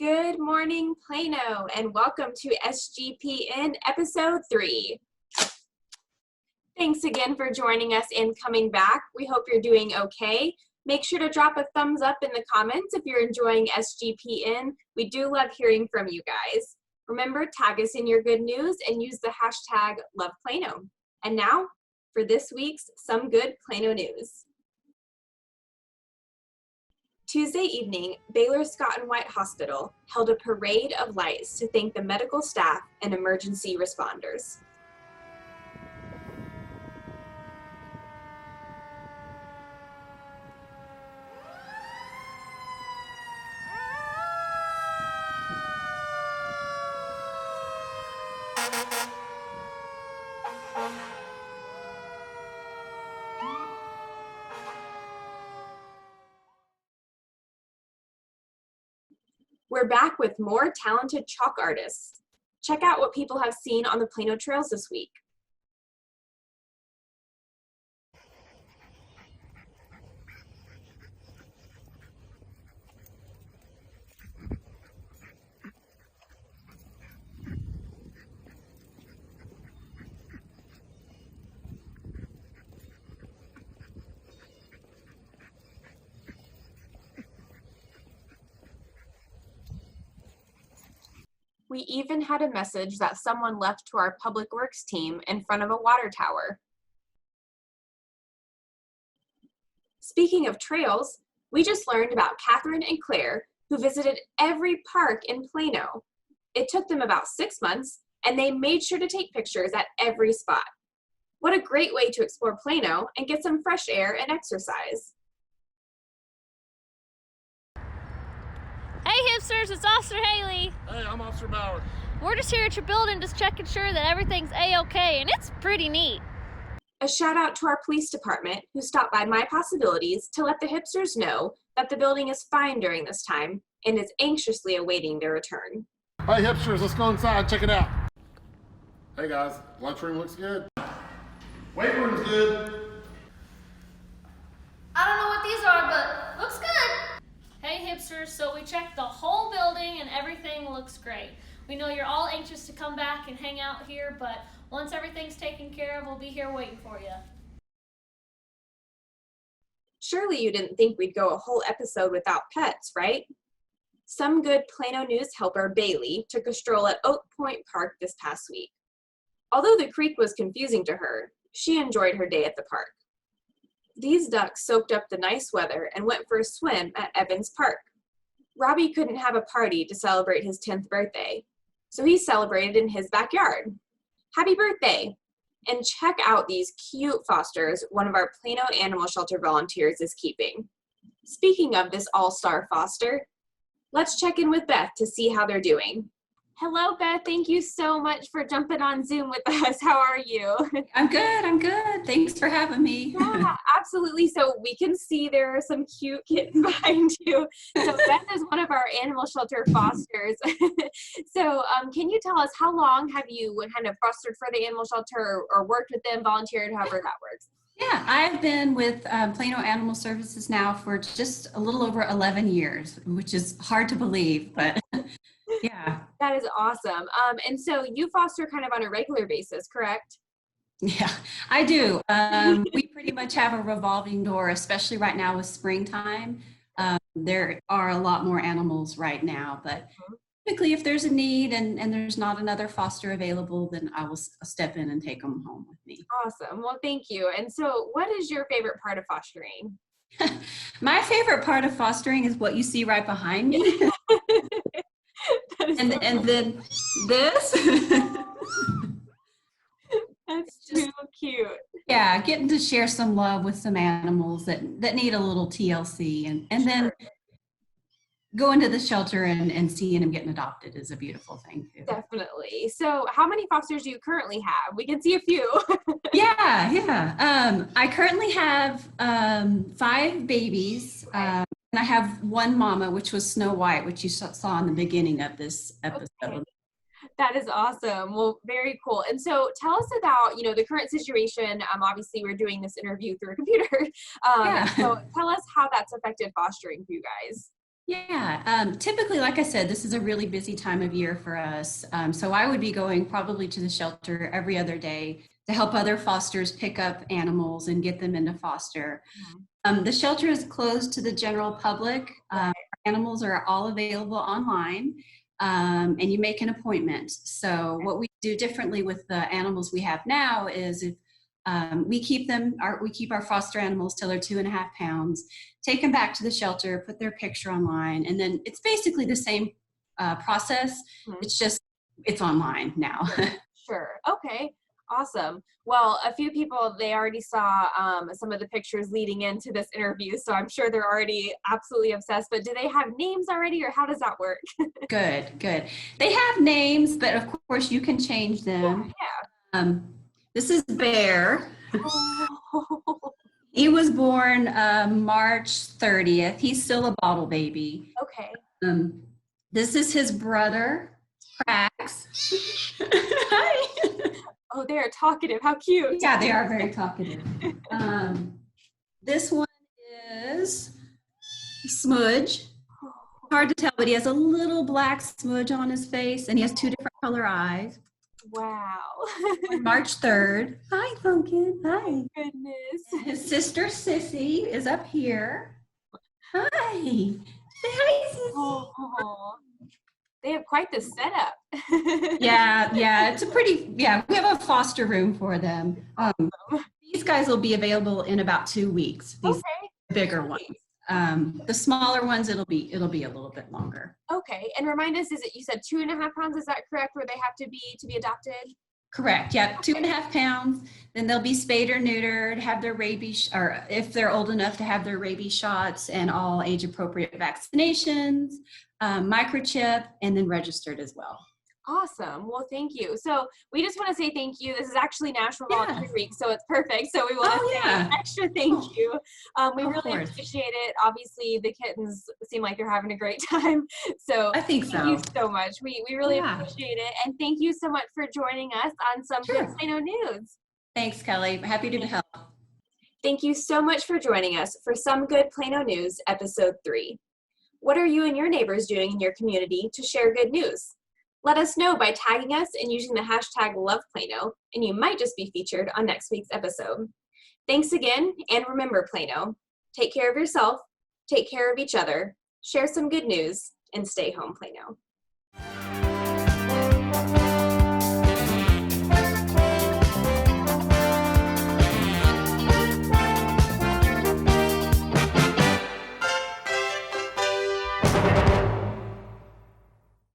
Good morning, Plano, and welcome to SGPN Episode 3. Thanks again for joining us and coming back. We hope you're doing okay. Make sure to drop a thumbs up in the comments if you're enjoying SGPN. We do love hearing from you guys. Remember, tag us in your good news and use the hashtag #LovePlano. And now, for this week's Some Good Plano News. Tuesday evening, Baylor Scott and White Hospital held a parade of lights to thank the medical staff and emergency responders. We're back with more talented chalk artists. Check out what people have seen on the Plano trails this week. We even had a message that someone left to our public works team in front of a water tower. Speaking of trails, we just learned about Catherine and Claire, who visited every park in Plano. It took them about 6 months, and they made sure to take pictures at every spot. What a great way to explore Plano and get some fresh air and exercise. Hey Hipsters, it's Officer Haley. Hey, I'm Officer Bauer. We're just here at your building just checking sure that everything's A-okay, and it's pretty neat. A shout out to our police department who stopped by My Possibilities to let the Hipsters know that the building is fine during this time and is anxiously awaiting their return. Hey Hipsters, let's go inside and check it out. Hey guys, lunchroom looks good. Weight room's good. I don't know what these are, but looks good. Hey Hipsters, so we checked the whole building and everything looks great. We know you're all anxious to come back and hang out here, but once everything's taken care of, we'll be here waiting for you. Surely you didn't think we'd go a whole episode without pets, right? Some Good Plano News helper Bailey took a stroll at Oak Point Park this past week. Although the creek was confusing to her, she enjoyed her day at the park. These ducks soaked up the nice weather and went for a swim at Evans Park. Robbie couldn't have a party to celebrate his 10th birthday, so he celebrated in his backyard. Happy birthday! And check out these cute fosters one of our Plano Animal Shelter volunteers is keeping. Speaking of this all-star foster, let's check in with Beth to see how they're doing. Hello, Beth. Thank you so much for jumping on Zoom with us. How are you? I'm good. Thanks for having me. Yeah, absolutely. So we can see there are some cute kittens behind you. So Beth is one of our animal shelter fosters. So can you tell us how long have you kind of fostered for the animal shelter or worked with them, volunteered, however that works? Yeah, I've been with Plano Animal Services now for just a little over 11 years, which is hard to believe, but yeah. That is awesome. And so you foster kind of on a regular basis, correct? Yeah, I do. We pretty much have a revolving door, especially right now with springtime. There are a lot more animals right now, but typically if there's a need and there's not another foster available, then I will step in and take them home with me. Awesome. Well, thank you. And so what is your favorite part of fostering? My favorite part of fostering is what you see right behind me. And then this. That's too cute. Yeah, getting to share some love with some animals that need a little TLC and then going to the shelter and seeing them getting adopted is a beautiful thing too. Definitely. So how many fosters do you currently have? We can see a few. Yeah. I currently have 5 babies. And I have 1 mama, which was Snow White, which you saw in the beginning of this episode. Okay. That is awesome. Well, very cool. And so tell us about, the current situation. Obviously, we're doing this interview through a computer. Yeah. So tell us how that's affected fostering for you guys. Yeah, typically, like I said, this is a really busy time of year for us. So I would be going probably to the shelter every other day to help other fosters pick up animals and get them into foster. The shelter is closed to the general public. Animals are all available online, and you make an appointment. So what we do differently with the animals we have now is if we keep our foster animals till they're 2.5 pounds, take them back to the shelter, put their picture online, and then it's basically the same process. It's just, it's online now. Sure. Okay. Awesome. Well, a few people, they already saw some of the pictures leading into this interview, so I'm sure they're already absolutely obsessed, but do they have names already, or how does that work? Good, good. They have names, but of course you can change them. This is Bear. He was born March 30th. He's still a bottle baby. Okay. This is his brother, Prax. Hi. Oh, they're talkative. How cute. Yeah, they are very talkative. This one is Smudge. Hard to tell, but he has a little black smudge on his face, and he has 2 different color eyes. Wow. March 3rd. Hi, Pumpkin. Hi. Goodness. His sister, Sissy, is up here. Hi. Say hi, Sissy. Oh, they have quite the setup. Yeah, it's a pretty, we have a foster room for them. These guys will be available in about 2 weeks, these bigger ones. The smaller ones, it'll be a little bit longer. Okay, and remind us, you said 2.5 pounds, is that correct, where they have to be adopted? Correct, yeah, 2.5 pounds, then they'll be spayed or neutered, have their rabies, or if they're old enough to have their rabies shots and all age appropriate vaccinations, microchip, and then registered as well. Awesome. Well, thank you. So we just want to say thank you. This is actually National Volunteer Week, so it's perfect. So we want to say an extra thank you. We really appreciate it. Obviously, the kittens seem like they're having a great time. So I think so. Thank you so much. We really appreciate it. And thank you so much for joining us on Some Good Plano News. Thanks, Kelly. Happy to help. Thank you so much for joining us for Some Good Plano News, Episode 3. What are you and your neighbors doing in your community to share good news? Let us know by tagging us and using the hashtag #LovePlano, and you might just be featured on next week's episode. Thanks again, and remember, Plano, take care of yourself, take care of each other, share some good news, and stay home, Plano.